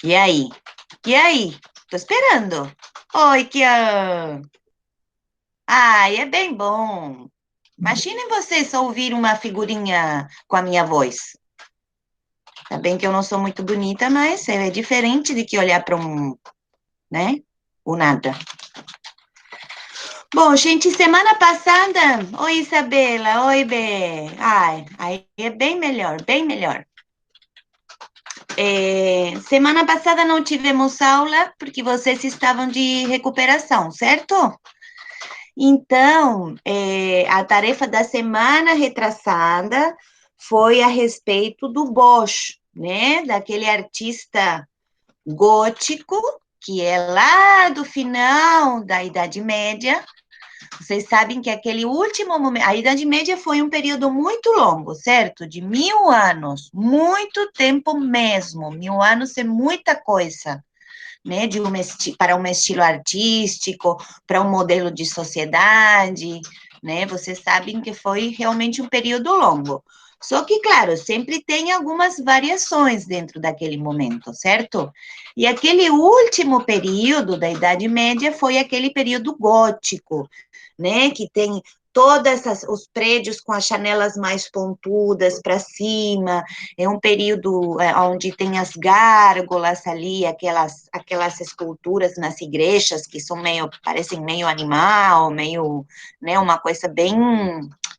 E aí? E aí? Tô esperando. Oi, Kian. Ai, é bem bom. Imaginem vocês só ouvir uma figurinha com a minha voz. Tá bem que eu não sou muito bonita, mas é diferente de que olhar para né? O nada. Bom, gente, semana passada. Oi, Isabela. Oi, Bê. Ai, aí é bem melhor, bem melhor. Semana passada não tivemos aula porque vocês estavam de recuperação, certo? Então, a tarefa da semana retrasada foi a respeito do Bosch, né? Daquele artista gótico, que é lá do final da Idade Média. Vocês sabem que aquele último momento, a Idade Média foi um período muito longo, certo? De 1000 anos, muito tempo mesmo. 1000 anos é muita coisa, né? Para um estilo artístico, para um modelo de sociedade, né? Vocês sabem que foi realmente um período longo. Só que, claro, sempre tem algumas variações dentro daquele momento, certo? E aquele último período da Idade Média foi aquele período gótico, né? Que tem todas os prédios com as janelas mais pontudas para cima, é um período onde tem as gárgulas ali, aquelas esculturas nas igrejas que são meio, parecem meio animal, meio, né, uma coisa bem,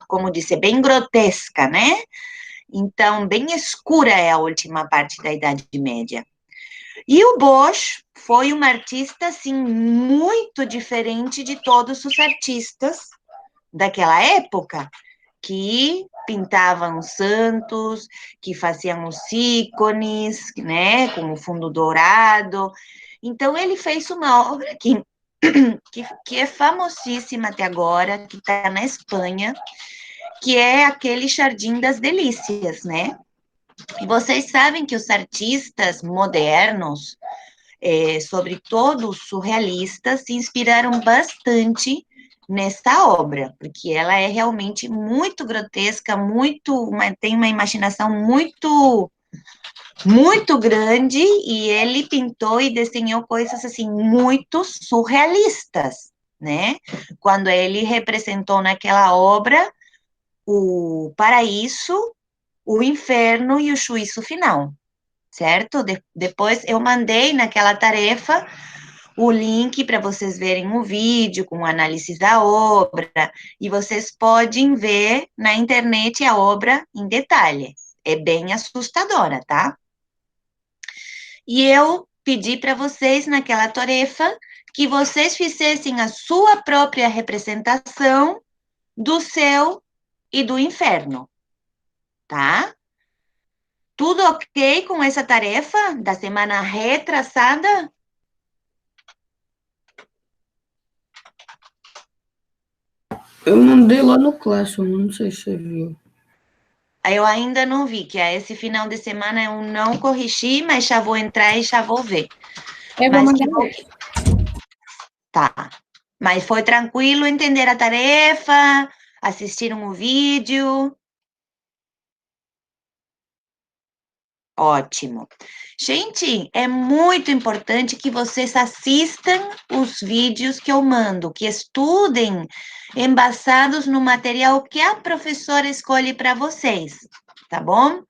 como dizer, bem grotesca, né? Então, bem escura é a última parte da Idade Média. E o Bosch foi um artista, assim, muito diferente de todos os artistas daquela época, que pintavam os santos, que faziam os ícones, né, com o fundo dourado. Então, ele fez uma obra que é famosíssima até agora, que está na Espanha, que é aquele Jardim das Delícias, né? E vocês sabem que os artistas modernos, sobretudo os surrealistas, se inspiraram bastante nessa obra, porque ela é realmente muito grotesca, tem uma imaginação muito grande, e ele pintou e desenhou coisas assim muito surrealistas, né? Quando ele representou naquela obra o paraíso, o inferno e o juízo final, certo? Depois eu mandei naquela tarefa o link para vocês verem o vídeo com análise da obra, e vocês podem ver na internet a obra em detalhe. É bem assustadora, tá? E eu pedi para vocês naquela tarefa que vocês fizessem a sua própria representação do céu e do inferno, tá? Tudo ok com essa tarefa da semana retrasada? Eu mandei lá no Classroom, não sei se você viu. Eu ainda não vi, que a esse final de semana eu não corrigi, mas já vou entrar e já vou ver. Eu vou Mas que mandar bom que hoje. tá. Mas foi tranquilo entender a tarefa, assistiram o vídeo. Ótimo. Gente, é muito importante que vocês assistam os vídeos que eu mando, que estudem embasados no material que a professora escolhe para vocês, tá bom?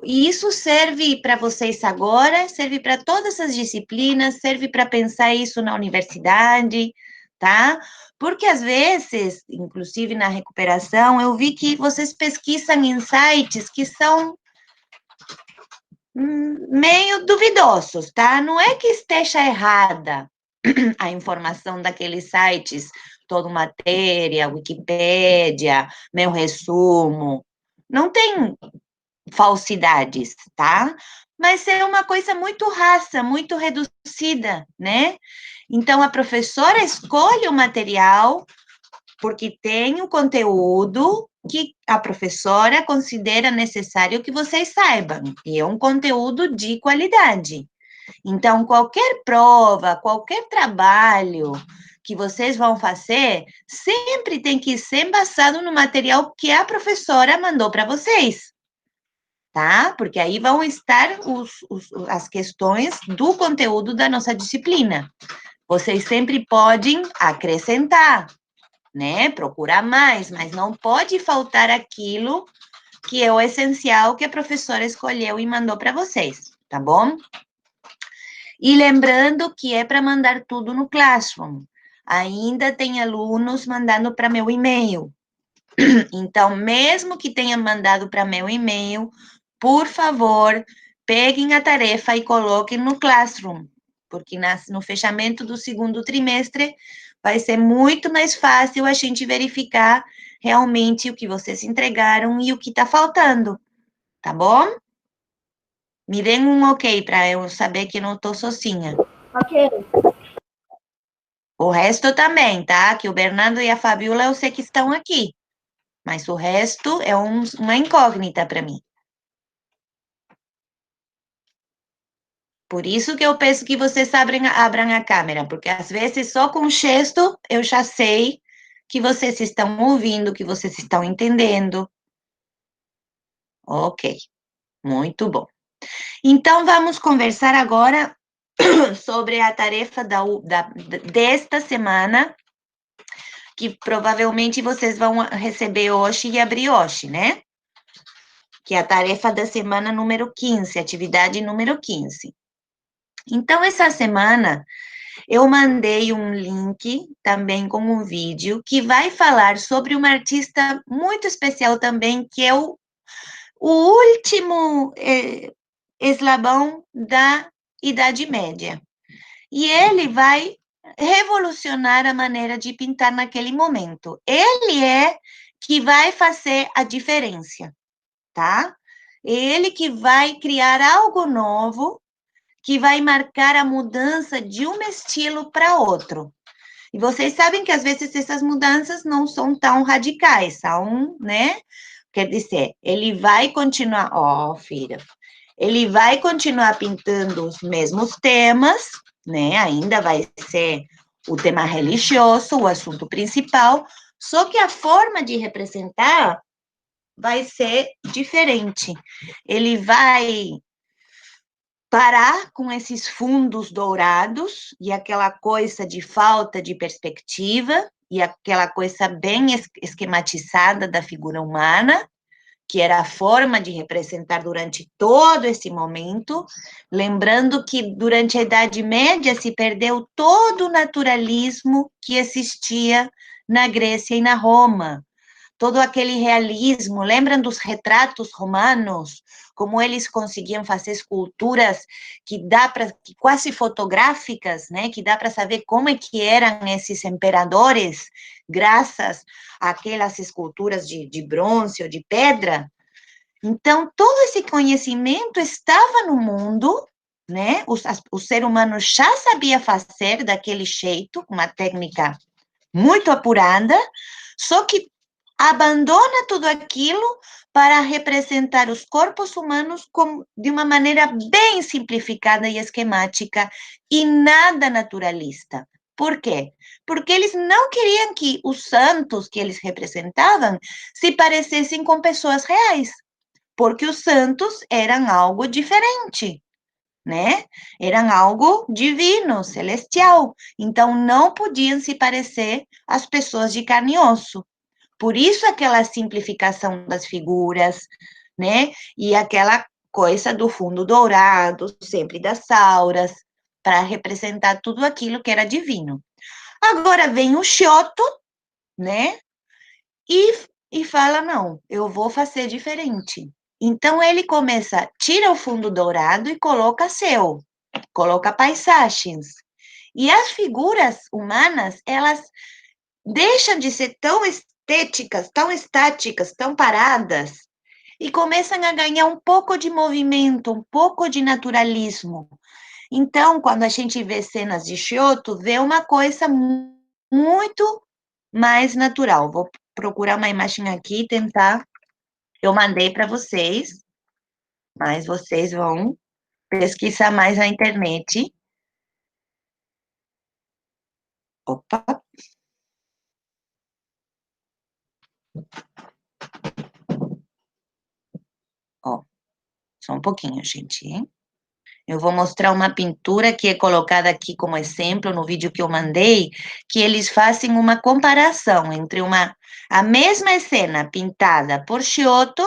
E isso serve para vocês agora, serve para todas as disciplinas, serve para pensar isso na universidade, tá? Porque às vezes, inclusive na recuperação, eu vi que vocês pesquisam em sites que são meio duvidosos, tá? Não é que esteja errada a informação daqueles sites, toda matéria, Wikipédia, meu resumo. Não tem falsidades, tá? Mas é uma coisa muito rasa, muito reduzida, né? Então, a professora escolhe o material porque tem o conteúdo que a professora considera necessário que vocês saibam, e é um conteúdo de qualidade. Então, qualquer prova, qualquer trabalho que vocês vão fazer, sempre tem que ser embasado no material que a professora mandou para vocês. tá? Porque aí vão estar as questões do conteúdo da nossa disciplina. Vocês sempre podem acrescentar, né? Procurar mais, mas não pode faltar aquilo que é o essencial que a professora escolheu e mandou para vocês, tá bom? E lembrando que é para mandar tudo no Classroom. Ainda tem alunos mandando para meu e-mail. Então, mesmo que tenha mandado para meu e-mail, por favor, peguem a tarefa e coloquem no Classroom, porque no fechamento do segundo trimestre vai ser muito mais fácil a gente verificar realmente o que vocês entregaram e o que está faltando, tá bom? Me deem um ok para eu saber que não estou sozinha. Ok. O resto também, tá? Que o Bernardo e a Fabiola eu sei que estão aqui, mas o resto é uma incógnita para mim. Por isso que eu peço que vocês abram a câmera, porque às vezes só com gesto eu já sei que vocês estão ouvindo, que vocês estão entendendo. Ok, muito bom. Então vamos conversar agora sobre a tarefa desta semana, que provavelmente vocês vão receber hoje e abrir hoje, né? Que é a tarefa da semana número 15, atividade número 15. Então, essa semana, eu mandei um link também com um vídeo que vai falar sobre uma artista muito especial também, que é o último eslabão da Idade Média. E ele vai revolucionar a maneira de pintar naquele momento. Ele é que vai fazer a diferença, tá? Ele que vai criar algo novo, que vai marcar a mudança de um estilo para outro. E vocês sabem que às vezes essas mudanças não são tão radicais, são, né? Quer dizer, ele vai continuar, filha, ele vai continuar pintando os mesmos temas, né? Ainda vai ser o tema religioso, o assunto principal, só que a forma de representar vai ser diferente. Ele vai parar com esses fundos dourados e aquela coisa de falta de perspectiva e aquela coisa bem esquematizada da figura humana, que era a forma de representar durante todo esse momento, lembrando que durante a Idade Média se perdeu todo o naturalismo que existia na Grécia e na Roma, todo aquele realismo, lembram dos retratos romanos, como eles conseguiam fazer esculturas que quase fotográficas, né, que dá para saber como é que eram esses imperadores, graças àquelas esculturas de bronze ou de pedra. Então, todo esse conhecimento estava no mundo, né? O ser humano já sabia fazer daquele jeito, uma técnica muito apurada, só que abandona tudo aquilo para representar os corpos humanos de uma maneira bem simplificada e esquemática e nada naturalista. Por quê? Porque eles não queriam que os santos que eles representavam se parecessem com pessoas reais, porque os santos eram algo diferente, né? Eram algo divino, celestial. Então, não podiam se parecer às pessoas de carne e osso. Por isso, aquela simplificação das figuras, né? E aquela coisa do fundo dourado, sempre das auras, para representar tudo aquilo que era divino. Agora vem o Giotto, né? E fala: não, eu vou fazer diferente. Então ele começa, tira o fundo dourado e coloca céu, coloca paisagens. E as figuras humanas, elas deixam de ser tão estéticas, tão estáticas, tão paradas, e começam a ganhar um pouco de movimento, um pouco de naturalismo. Então, quando a gente vê cenas de Giotto, vê uma coisa muito mais natural. Vou procurar uma imagem aqui e tentar. Eu mandei para vocês, mas vocês vão pesquisar mais na internet. Opa! Ó. Só um pouquinho, gente, hein? Eu vou mostrar uma pintura que é colocada aqui como exemplo no vídeo que eu mandei, que eles fazem uma comparação entre a mesma cena pintada por Giotto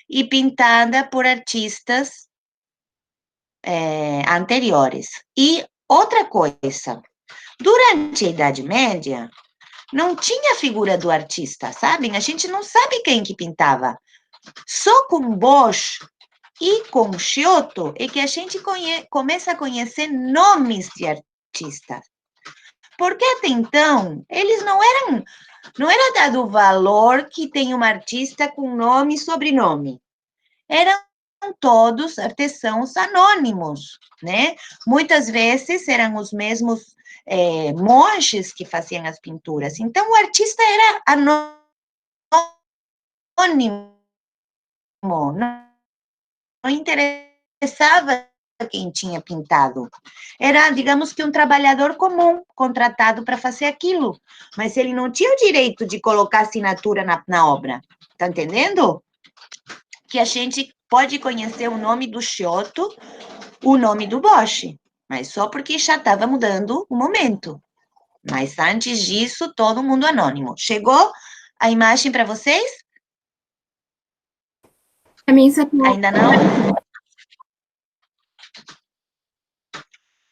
e pintada por artistas anteriores. E outra coisa, durante a Idade Média, não tinha figura do artista, sabem? A gente não sabe quem que pintava. Só com Bosch e com Giotto é que a gente começa a conhecer nomes de artistas. Porque até então, eles não era dado o valor que tem um artista com nome e sobrenome. Eram todos artesãos anônimos, né? Muitas vezes eram os mesmos monges que faziam as pinturas. Então, o artista era anônimo, não interessava quem tinha pintado. Era, digamos que um trabalhador comum, contratado para fazer aquilo, mas ele não tinha o direito de colocar assinatura na obra, tá entendendo? Que a gente pode conhecer o nome do Giotto, o nome do Bosch, mas só porque já estava mudando o momento. Mas antes disso, todo mundo anônimo. Chegou a imagem para vocês? A mim só não. Ainda não?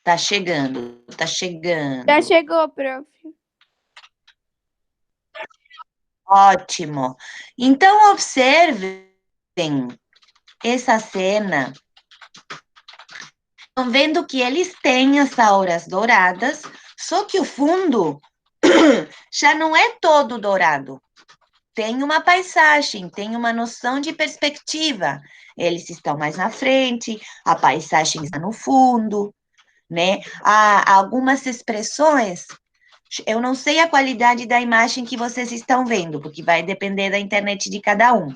Tá chegando, tá chegando. Já chegou, prof. Ótimo. Então, observem essa cena. Estão vendo que eles têm as auras douradas, só que o fundo já não é todo dourado. Tem uma paisagem, tem uma noção de perspectiva. Eles estão mais na frente, a paisagem está no fundo, né? Há algumas expressões, eu não sei a qualidade da imagem que vocês estão vendo, porque vai depender da internet de cada um.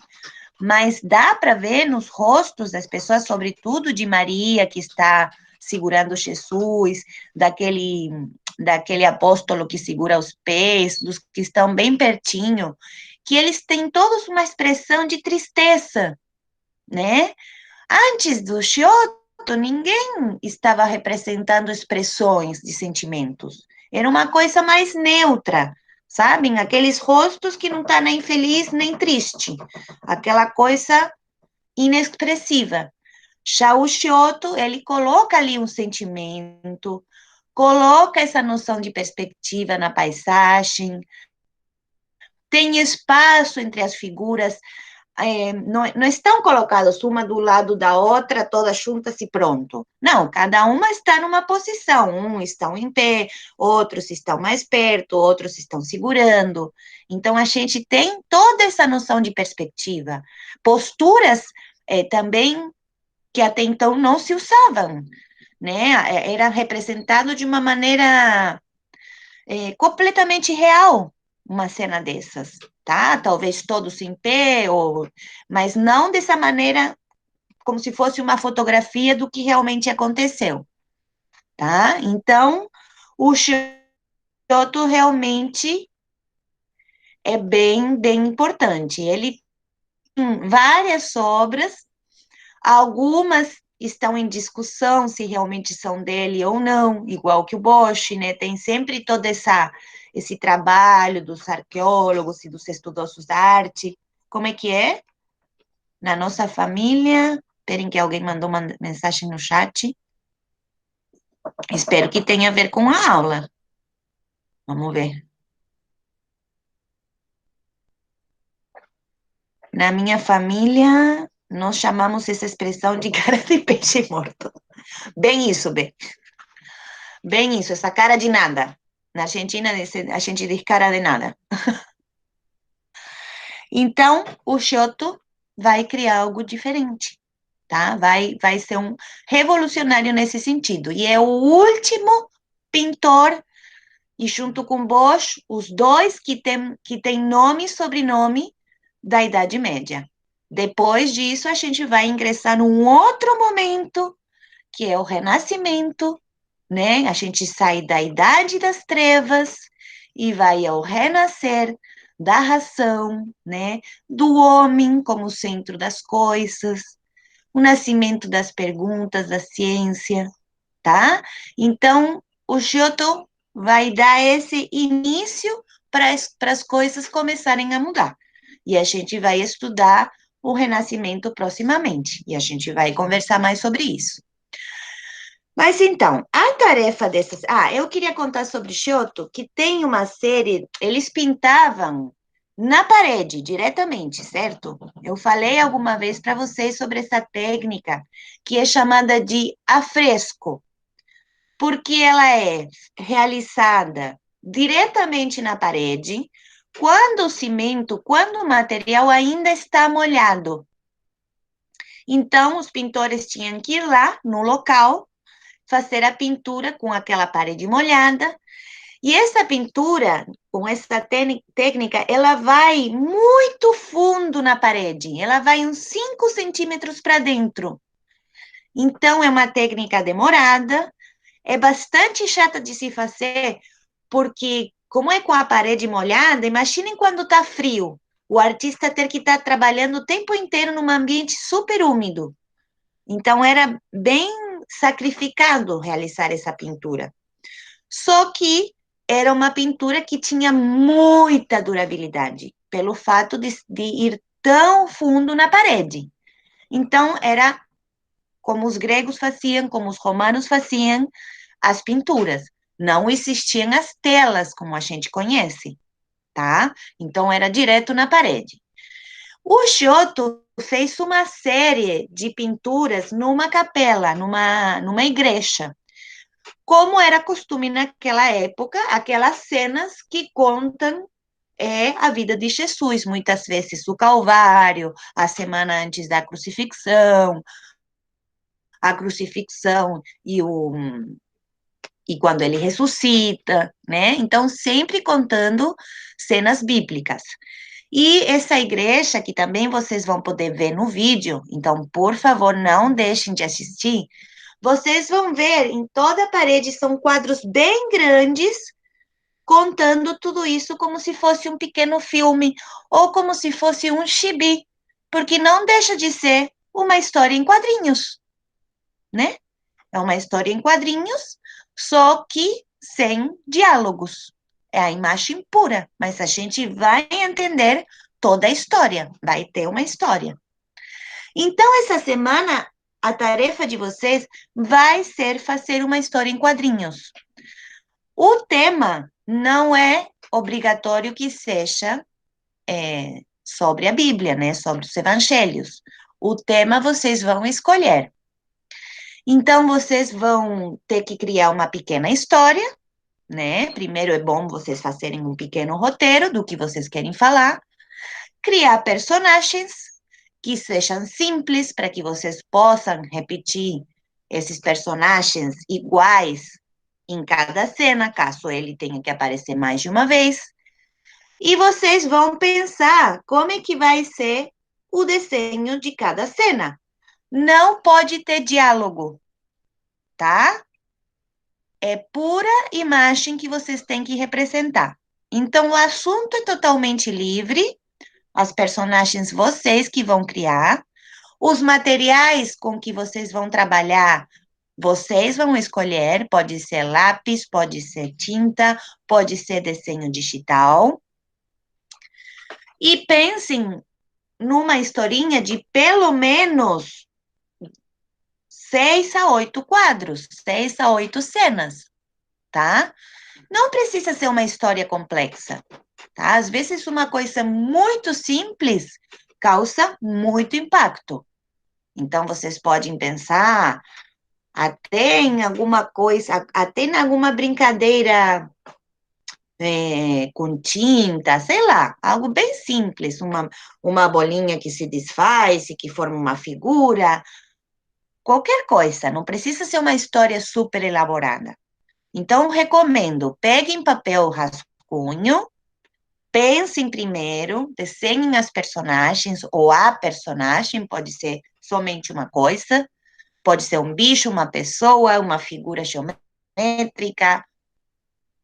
Mas dá para ver nos rostos das pessoas, sobretudo de Maria, que está segurando Jesus, daquele apóstolo que segura os pés, dos que estão bem pertinho, que eles têm todos uma expressão de tristeza, né? Antes do Giotto, ninguém estava representando expressões de sentimentos. Era uma coisa mais neutra, sabem? Aqueles rostos que não tá nem feliz nem triste. Aquela coisa inexpressiva. Já o Giotto, ele coloca ali um sentimento, coloca essa noção de perspectiva na paisagem, tem espaço entre as figuras, não estão colocadas uma do lado da outra, todas juntas e pronto. Não, cada uma está numa posição. Um estão em pé, outros estão mais perto, outros estão segurando. Então, a gente tem toda essa noção de perspectiva. Posturas também que até então não se usavam, né? Era representado de uma maneira completamente real, uma cena dessas, tá? Talvez todos em pé, mas não dessa maneira, como se fosse uma fotografia do que realmente aconteceu, tá? Então, o Giotto realmente é bem, bem importante. Ele tem várias obras, algumas estão em discussão se realmente são dele ou não, igual que o Bosch, né? Tem sempre todo esse trabalho dos arqueólogos e dos estudiosos da arte. Como é que é? Na nossa família, esperem que alguém mandou uma mensagem no chat. Espero que tenha a ver com a aula. Vamos ver. Na minha família, nós chamamos essa expressão de cara de peixe morto. Bem isso, Bê. Bem isso, essa cara de nada. Na Argentina, a gente diz cara de nada. Então, o Giotto vai criar algo diferente, tá? Vai ser um revolucionário nesse sentido. E é o último pintor, e junto com Bosch, os dois que tem nome e sobrenome da Idade Média. Depois disso, a gente vai ingressar num outro momento, que é o Renascimento, né? A gente sai da Idade das Trevas e vai ao renascer da razão, né? Do homem como centro das coisas, o nascimento das perguntas, da ciência, tá? Então, o Giotto vai dar esse início para as coisas começarem a mudar. E a gente vai estudar o Renascimento proximamente, e a gente vai conversar mais sobre isso. Mas então, a tarefa dessas... eu queria contar sobre Giotto, que tem uma série, eles pintavam na parede, diretamente, certo? Eu falei alguma vez para vocês sobre essa técnica, que é chamada de afresco, porque ela é realizada diretamente na parede, quando o material ainda está molhado. Então, os pintores tinham que ir lá no local, fazer a pintura com aquela parede molhada, e essa pintura, com essa técnica, ela vai muito fundo na parede, ela vai uns 5 centímetros para dentro. Então, é uma técnica demorada, é bastante chata de se fazer, porque como é com a parede molhada, imaginem quando está frio, o artista ter que estar trabalhando o tempo inteiro num ambiente super úmido. Então, era bem sacrificado realizar essa pintura. Só que era uma pintura que tinha muita durabilidade, pelo fato de ir tão fundo na parede. Então, era como os gregos faziam, como os romanos faziam as pinturas. Não existiam as telas, como a gente conhece, tá? Então, era direto na parede. O Giotto fez uma série de pinturas numa capela, numa igreja. Como era costume naquela época, aquelas cenas que contam a vida de Jesus, muitas vezes o Calvário, a semana antes da crucifixão, a crucifixão e quando ele ressuscita, né? Então, sempre contando cenas bíblicas. E essa igreja, que também vocês vão poder ver no vídeo, então, por favor, não deixem de assistir. Vocês vão ver em toda a parede, são quadros bem grandes, contando tudo isso como se fosse um pequeno filme, ou como se fosse um gibi, porque não deixa de ser uma história em quadrinhos, né? É uma história em quadrinhos, só que sem diálogos. É a imagem pura, mas a gente vai entender toda a história, vai ter uma história. Então, essa semana, a tarefa de vocês vai ser fazer uma história em quadrinhos. O tema não é obrigatório que seja sobre a Bíblia, né? Sobre os evangelhos. O tema vocês vão escolher. Então, vocês vão ter que criar uma pequena história, né? Primeiro é bom vocês fazerem um pequeno roteiro do que vocês querem falar, criar personagens que sejam simples para que vocês possam repetir esses personagens iguais em cada cena, caso ele tenha que aparecer mais de uma vez. E vocês vão pensar como é que vai ser o desenho de cada cena. Não pode ter diálogo, tá? É pura imagem que vocês têm que representar. Então, o assunto é totalmente livre, as personagens vocês que vão criar, os materiais com que vocês vão trabalhar, vocês vão escolher, pode ser lápis, pode ser tinta, pode ser desenho digital. E pensem numa historinha de pelo menos 6 a 8 quadros, 6 a 8 cenas, tá? Não precisa ser uma história complexa, tá? Às vezes uma coisa muito simples causa muito impacto. Então, vocês podem pensar até em alguma coisa, até em alguma brincadeira com tinta, sei lá, algo bem simples, uma bolinha que se desfaz e que forma uma figura, qualquer coisa, não precisa ser uma história super elaborada. Então, recomendo, peguem papel rascunho, pensem primeiro, desenhem as personagens, ou a personagem, pode ser somente uma coisa, pode ser um bicho, uma pessoa, uma figura geométrica.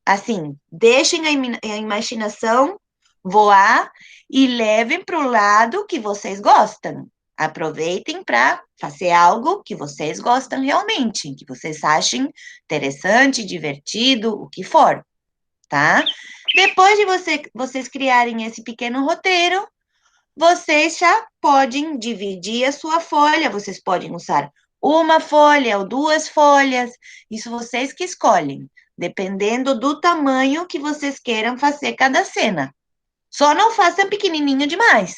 Assim, deixem a imaginação voar e levem para o lado que vocês gostam. Aproveitem para fazer algo que vocês gostam realmente, que vocês achem interessante, divertido, o que for, tá? Depois de vocês criarem esse pequeno roteiro, vocês já podem dividir a sua folha, vocês podem usar uma folha ou duas folhas, isso vocês que escolhem, dependendo do tamanho que vocês queiram fazer cada cena. Só não façam pequenininho demais,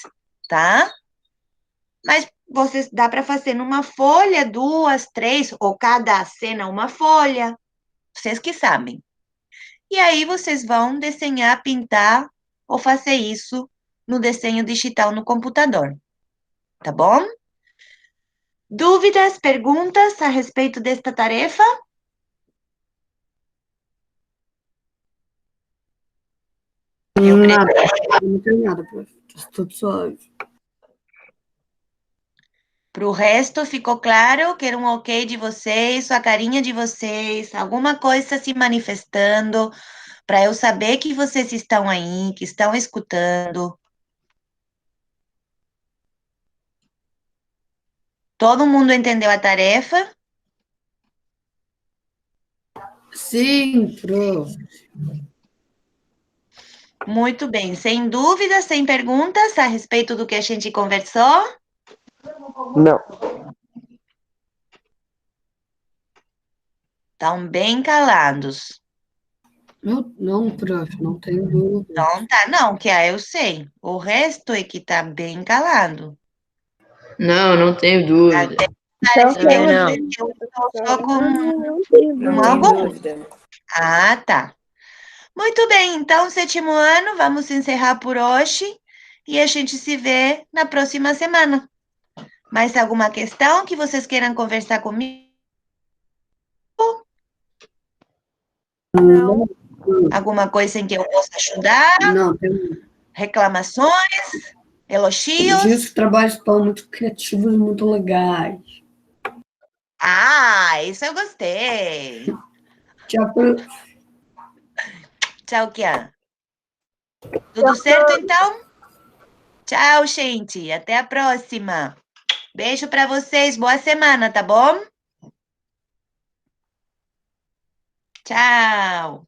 tá? Mas vocês dá para fazer numa folha, duas, três, ou cada cena uma folha, vocês que sabem. E aí vocês vão desenhar, pintar ou fazer isso no desenho digital no computador, tá bom? Dúvidas, perguntas a respeito desta tarefa? Nada, não tem nada, prof. Tá tudo suave. Para o resto, ficou claro que era um ok de vocês, a carinha de vocês, alguma coisa se manifestando, para eu saber que vocês estão aí, que estão escutando. Todo mundo entendeu a tarefa? Sim, prof. Muito bem. Sem dúvidas, sem perguntas a respeito do que a gente conversou? Não. Estão bem calados. Não, prof, não tenho dúvida. Então tá, não, que eu sei. O resto é que tá bem calado. Não tenho dúvida. Até Então, parece que eu não. estou só com não tenho Não dúvida. tenho algo. dúvida. Ah, tá. Muito bem, então, 7º ano, vamos encerrar por hoje e a gente se vê na próxima semana. Mais alguma questão que vocês queiram conversar comigo? Não. Alguma coisa em que eu possa ajudar? Não, tem Reclamações? Elogios? dias que trabalhos estão muito criativos e muito legais. Ah, isso eu gostei. Tchau, prof. Tchau, Kian. Tudo certo, então? Tchau, gente. Até a próxima. Beijo para vocês. Boa semana, tá bom? Tchau.